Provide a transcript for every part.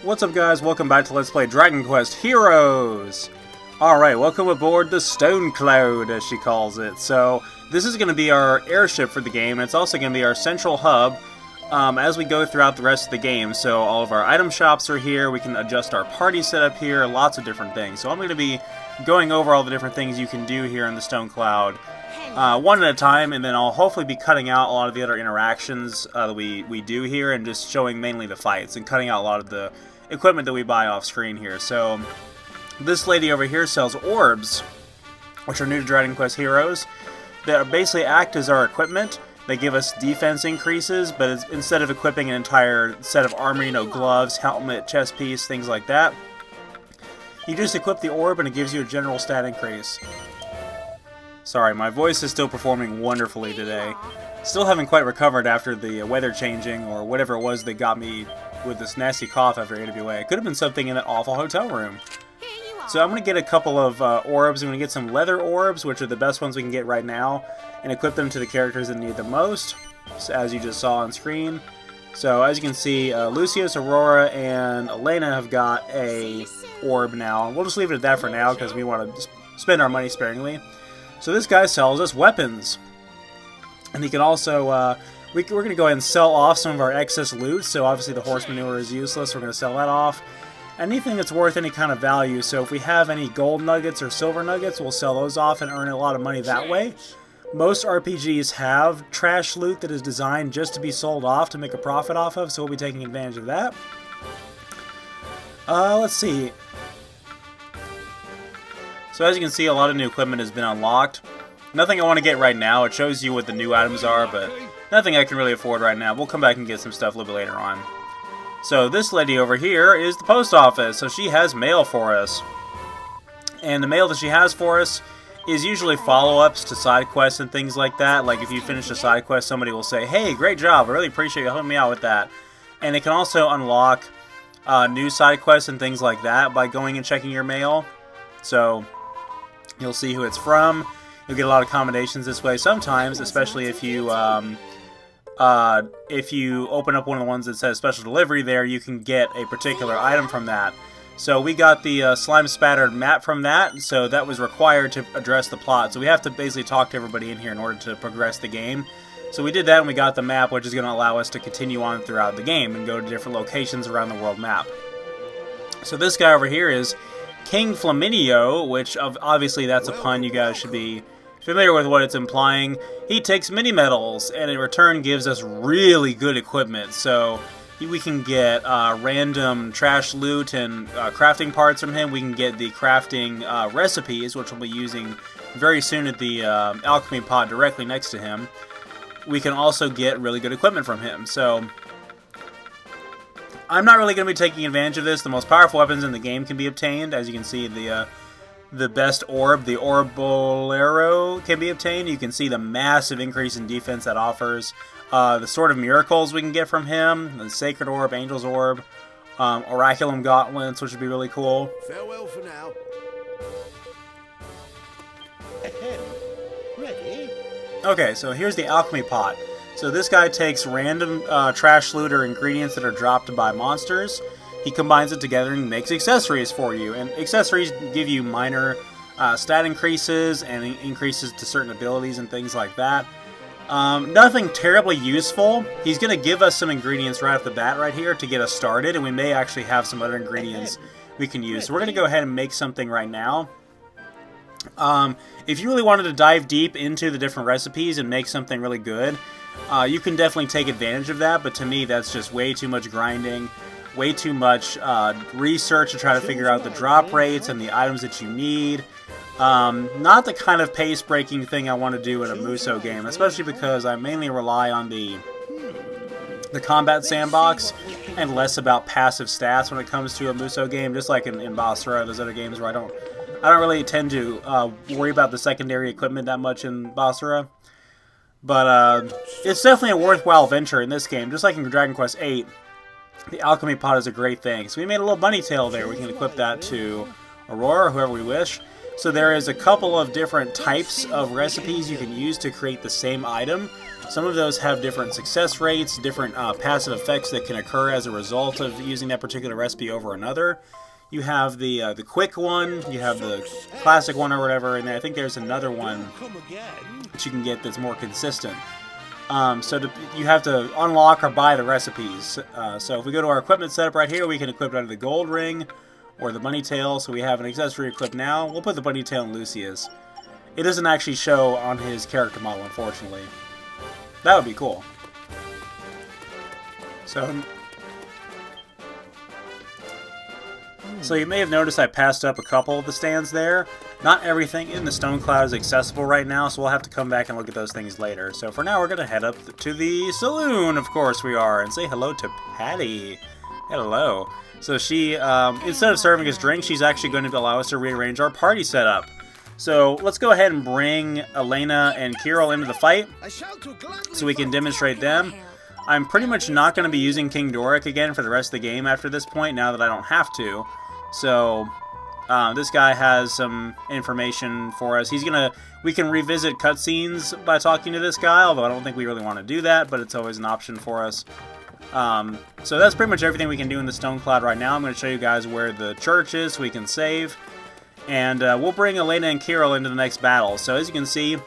What's up, guys? Welcome back to Let's Play Dragon Quest Heroes! Alright, welcome aboard the Stonecloud, as she calls it. So, this is going to be our airship for the game, and it's also going to be our central hub as we go throughout the rest of the game. So, all of our item shops are here, we can adjust our party setup here, lots of different things. So, I'm going to be going over all the different things you can do here in the Stonecloud one at a time, and then I'll hopefully be cutting out a lot of the other interactions that we do here, and just showing mainly the fights, and cutting out a lot of the equipment that we buy off screen here. So this lady over here sells orbs, which are new to Dragon Quest Heroes. They basically act as our equipment. They give us defense increases, but instead of equipping an entire set of armor, you know, gloves, helmet, chest piece, things like that, you just equip the orb and it gives you a general stat increase. Sorry, my voice is still performing wonderfully today. Still haven't quite recovered after the weather changing, or whatever it was that got me with this nasty cough after AWA. It could have been something in that awful hotel room. So I'm going to get a couple of orbs. I'm going to get some leather orbs, which are the best ones we can get right now, and equip them to the characters that need the most, as you just saw on screen. So as you can see, Lucius, Aurora, and Alena have got a orb now. We'll just leave it at that for now, because we want to spend our money sparingly. So this guy sells us weapons. And he can also, we're going to go ahead and sell off some of our excess loot. So obviously the horse manure is useless. We're going to sell that off. Anything that's worth any kind of value. So if we have any gold nuggets or silver nuggets, we'll sell those off and earn a lot of money that way. Most RPGs have trash loot that is designed just to be sold off to make a profit off of. So we'll be taking advantage of that. Let's see. So as you can see, a lot of new equipment has been unlocked. Nothing I want to get right now. It shows you what the new items are, but nothing I can really afford right now. We'll come back and get some stuff a little bit later on. So this lady over here is the post office. So she has mail for us. And the mail that she has for us is usually follow-ups to side quests and things like that. Like if you finish a side quest, somebody will say, "Hey, great job. I really appreciate you helping me out with that." And it can also unlock new side quests and things like that by going and checking your mail. So you'll see who it's from. You'll get a lot of accommodations this way sometimes, especially if you open up one of the ones that says special delivery there, you can get a particular item from that. So we got the slime spattered map from that, so that was required to address the plot. So we have to basically talk to everybody in here in order to progress the game. So we did that and we got the map, which is going to allow us to continue on throughout the game and go to different locations around the world map. So this guy over here is King Flaminio, which obviously that's a pun. You guys should be familiar with what it's implying. He takes mini medals and in return gives us really good equipment. So we can get random trash loot and crafting parts from him. We can get the crafting recipes, which we'll be using very soon at the alchemy pot directly next to him. We can also get really good equipment from him. So I'm not really going to be taking advantage of this. The most powerful weapons in the game can be obtained. As you can see, the best orb, the Orbolero, can be obtained. You can see the massive increase in defense that offers. The Sword of Miracles we can get from him. The Sacred Orb, Angel's Orb. Oraculum Gauntlets, which would be really cool. Farewell for now. Ready? Okay, so here's the alchemy pot. So this guy takes random trash loot or ingredients that are dropped by monsters. He combines it together and makes accessories for you. And accessories give you minor stat increases and increases to certain abilities and things like that. Nothing terribly useful. He's going to give us some ingredients right off the bat right here to get us started. And we may actually have some other ingredients we can use. So we're going to go ahead and make something right now. If you really wanted to dive deep into the different recipes and make something really good, you can definitely take advantage of that. But to me, that's just way too much grinding. Way too much research to try to figure out the drop rates and the items that you need. Not the kind of pace-breaking thing I want to do in a Muso game, especially because I mainly rely on the combat sandbox and less about passive stats when it comes to a Muso game, just like in Basra, those other games where I don't really tend to worry about the secondary equipment that much in Basra. But it's definitely a worthwhile venture in this game, just like in Dragon Quest VIII. The alchemy pot is a great thing. So we made a little bunny tail there. We can equip that to Aurora or whoever we wish. So there is a couple of different types of recipes you can use to create the same item. Some of those have different success rates, different passive effects that can occur as a result of using that particular recipe over another. You have the quick one, you have the classic one or whatever, and I think there's another one that you can get that's more consistent. You have to unlock or buy the recipes. So if we go to our equipment setup right here, we can equip either the gold ring or the bunny tail. So we have an accessory equipped now. We'll put the bunny tail in Lucius. It doesn't actually show on his character model, unfortunately. That would be cool. So you may have noticed I passed up a couple of the stands there. Not everything in the Stonecloud is accessible right now, so we'll have to come back and look at those things later. So for now, we're going to head up to the saloon, of course we are, and say hello to Patty. Hello. So she, instead of serving us drinks, she's actually going to allow us to rearrange our party setup. So let's go ahead and bring Alena and Kiryl into the fight so we can demonstrate them. I'm pretty much not going to be using King Doric again for the rest of the game after this point, now that I don't have to. So this guy has some information for us. We can revisit cutscenes by talking to this guy, although I don't think we really want to do that, but it's always an option for us. So that's pretty much everything we can do in the Stonecloud right now. I'm going to show you guys where the church is so we can save. And we'll bring Alena and Kiryl into the next battle. So as you can see,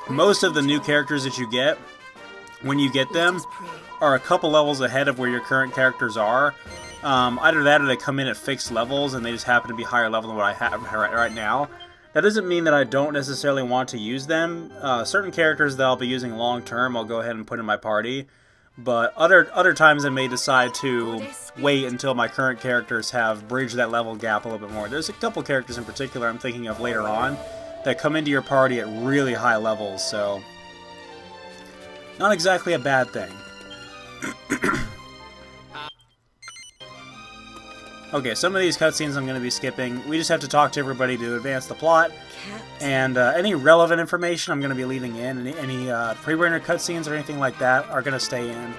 most of the new characters that you get, when you get them, are a couple levels ahead of where your current characters are. Either that or they come in at fixed levels and they just happen to be higher level than what I have right now. That doesn't mean that I don't necessarily want to use them. Certain characters that I'll be using long term, I'll go ahead and put in my party. But other times I may decide to wait until my current characters have bridged that level gap a little bit more. There's a couple characters in particular I'm thinking of later on that come into your party at really high levels, so not exactly a bad thing. Okay, some of these cutscenes I'm going to be skipping. We just have to talk to everybody to advance the plot. And any relevant information I'm going to be leaving in. Any pre-rendered cutscenes or anything like that are going to stay in.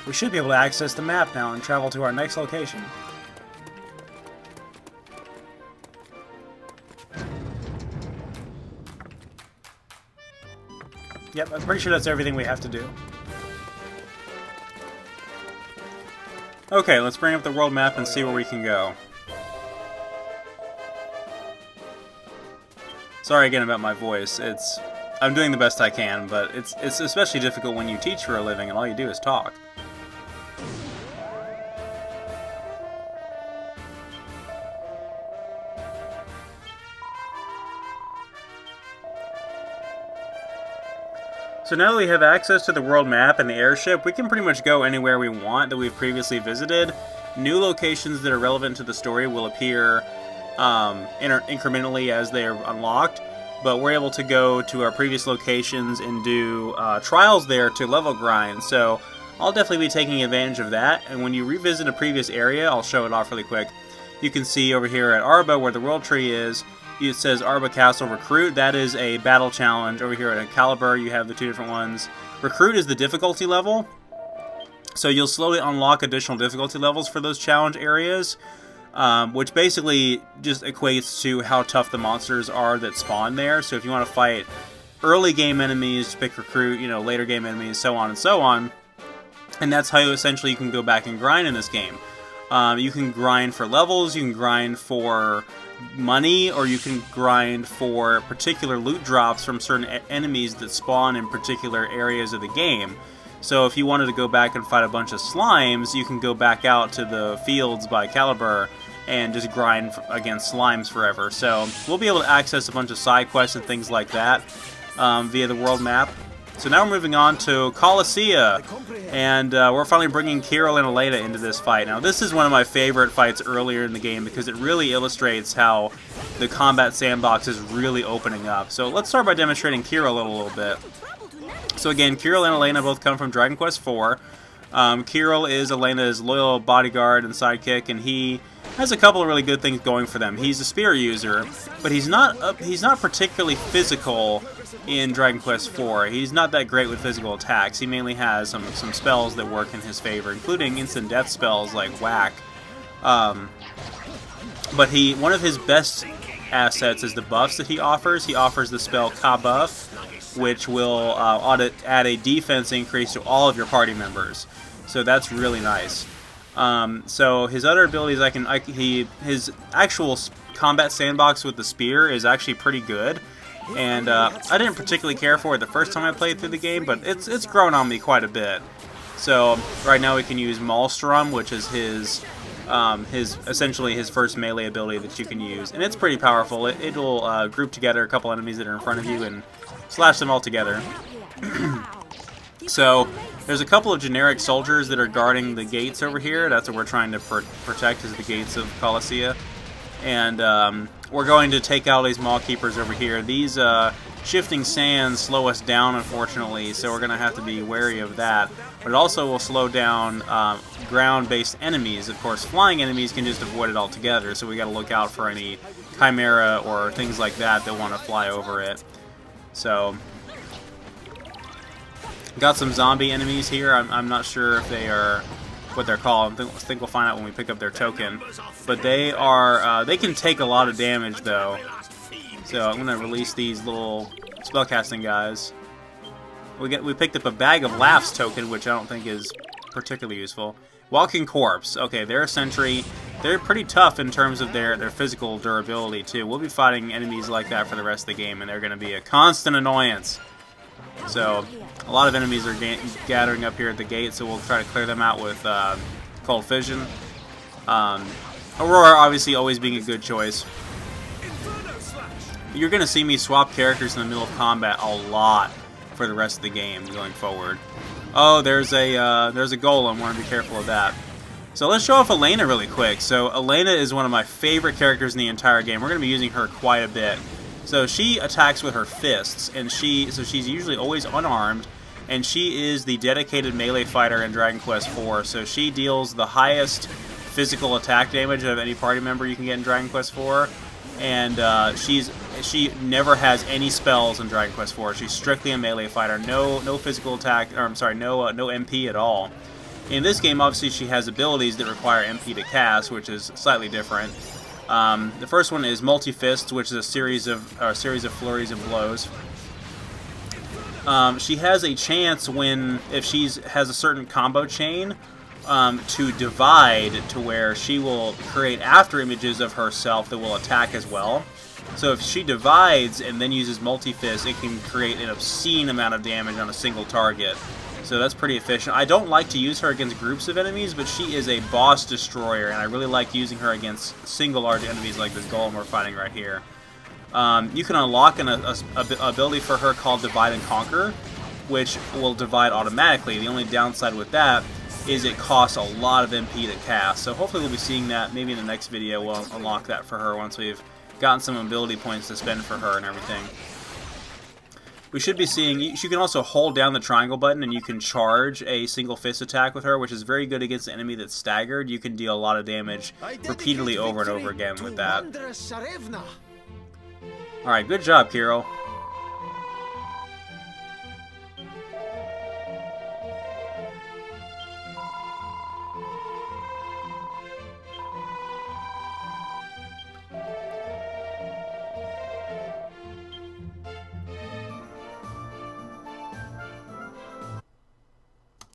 We should be able to access the map now and travel to our next location. Yep, I'm pretty sure that's everything we have to do. Okay, let's bring up the world map and see where we can go. Sorry again about my voice. I'm doing the best I can, but it's especially difficult when you teach for a living and all you do is talk. So now that we have access to the world map and the airship, we can pretty much go anywhere we want that we've previously visited. New locations that are relevant to the story will appear incrementally as they are unlocked, but we're able to go to our previous locations and do trials there to level grind, so I'll definitely be taking advantage of that. And when you revisit a previous area, I'll show it off really quick. You can see over here at Arba, where the world tree is, it says Arba Castle Recruit. That is a battle challenge. Over here at Caliber, you have the two different ones. Recruit is the difficulty level, so you'll slowly unlock additional difficulty levels for those challenge areas, which basically just equates to how tough the monsters are that spawn there. So if you want to fight early game enemies, pick Recruit, later game enemies, so on and so on. And that's how essentially you can go back and grind in this game. You can grind for levels, you can grind for money, or you can grind for particular loot drops from certain enemies that spawn in particular areas of the game. So if you wanted to go back and fight a bunch of slimes, you can go back out to the fields by Caliber and just grind against slimes forever. So we'll be able to access a bunch of side quests and things like that via the world map. So now we're moving on to Colossia, and we're finally bringing Kiryl and Alena into this fight. Now this is one of my favorite fights earlier in the game because it really illustrates how the combat sandbox is really opening up. So let's start by demonstrating Kiryl a little bit. So again, Kiryl and Alena both come from Dragon Quest IV. Kiryl is Alena's loyal bodyguard and sidekick, and he has a couple of really good things going for them. He's a spear user, but he's not particularly physical in Dragon Quest IV. He's not that great with physical attacks. He mainly has some spells that work in his favor, including instant death spells like Whack. But one of his best assets is the buffs that he offers. He offers the spell Ka buff, which will add a defense increase to all of your party members. So that's really nice. So his other abilities, his actual combat sandbox with the spear is actually pretty good. And I didn't particularly care for it the first time I played through the game, but it's grown on me quite a bit. So right now we can use Maelstrom, which is his essentially his first melee ability that you can use, and it's pretty powerful. It'll group together a couple enemies that are in front of you and slash them all together. So there's a couple of generic soldiers that are guarding the gates over here. That's what we're trying to protect, is the gates of Colossia. And we're going to take out these Maw Keepers over here. These shifting sands slow us down, unfortunately, so we're going to have to be wary of that. But it also will slow down ground-based enemies. Of course, flying enemies can just avoid it altogether, so we got to look out for any Chimera or things like that want to fly over it. So, got some zombie enemies here. I'm not sure if they are what they're called. I think we'll find out when we pick up their token. But they are they can take a lot of damage though. So I'm gonna release these little spellcasting guys. We picked up a Bag of Laughs token, which I don't think is particularly useful. Walking Corpse. Okay, they're a sentry. They're pretty tough in terms of their physical durability too. We'll be fighting enemies like that for the rest of the game, and they're gonna be a constant annoyance. So, a lot of enemies are gathering up here at the gate, so we'll try to clear them out with Cold Fission. Aurora, obviously, always being a good choice. You're going to see me swap characters in the middle of combat a lot for the rest of the game going forward. Oh, there's a golem. Want to be careful of that. So let's show off Alena really quick. So Alena is one of my favorite characters in the entire game. We're going to be using her quite a bit. So she attacks with her fists, and she's usually always unarmed, and she is the dedicated melee fighter in Dragon Quest IV. So she deals the highest physical attack damage of any party member you can get in Dragon Quest IV, and she never has any spells in Dragon Quest IV. She's strictly a melee fighter, no physical attack, or I'm sorry, no MP at all. In this game, obviously, she has abilities that require MP to cast, which is slightly different. The first one is Multi-Fists, which is a series of flurries of blows. She has a chance if she has a certain combo chain to divide to where she will create after images of herself that will attack as well. So if she divides and then uses Multi-Fist, it can create an obscene amount of damage on a single target. So that's pretty efficient. I don't like to use her against groups of enemies, but she is a boss destroyer, and I really like using her against single large enemies like this golem we're fighting right here. You can unlock an ability for her called Divide and Conquer, which will divide automatically. The only downside with that is it costs a lot of MP to cast. So hopefully we'll be seeing that. Maybe in the next video we'll unlock that for her once we've gotten some ability points to spend for her and everything. We should be seeing, you can also hold down the triangle button and you can charge a single fist attack with her, which is very good against an enemy that's staggered. You can deal a lot of damage repeatedly over and over again with that. Alright, good job, Kiryl.